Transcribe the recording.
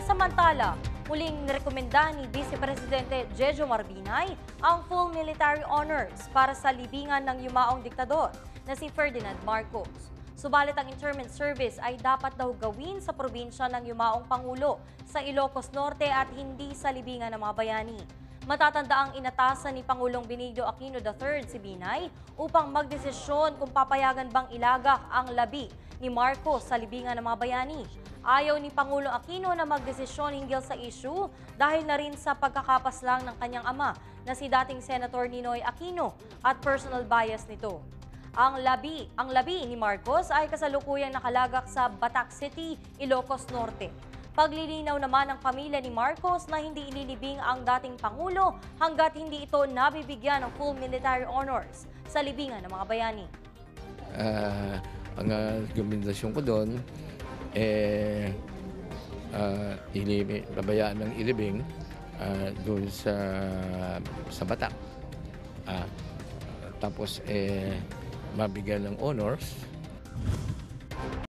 Samantala, muling nirekomenda ni Vice Presidente Jejo Marbinay ang full military honors para sa libingan ng yumaong diktador na si Ferdinand Marcos. Subalit ang interment service ay dapat daw gawin sa probinsya ng yumaong Pangulo sa Ilocos Norte at hindi sa libingan ng mga bayani. Matatanda ang inatasan ni Pangulong Benigno Aquino III si Binay upang magdesisyon kung papayagan bang ilagak ang labi ni Marcos sa libingan ng mga bayani. Ayaw ni Pangulong Aquino na magdesisyon hinggil sa issue dahil na rin sa pagkakapas lang ng kanyang ama na si dating Senator Ninoy Aquino at personal bias nito. Ang labi ni Marcos ay kasalukuyang nakalagak sa Batac City, Ilocos Norte. Paglilinaw naman ng pamilya ni Marcos na hindi ililibing ang dating Pangulo hanggat hindi ito nabibigyan ng full military honors sa libingan ng mga bayani. Ang rekomendasyon ko doon, babayaan ng ilibing doon sa Batac. Tapos mabigyan ng honors.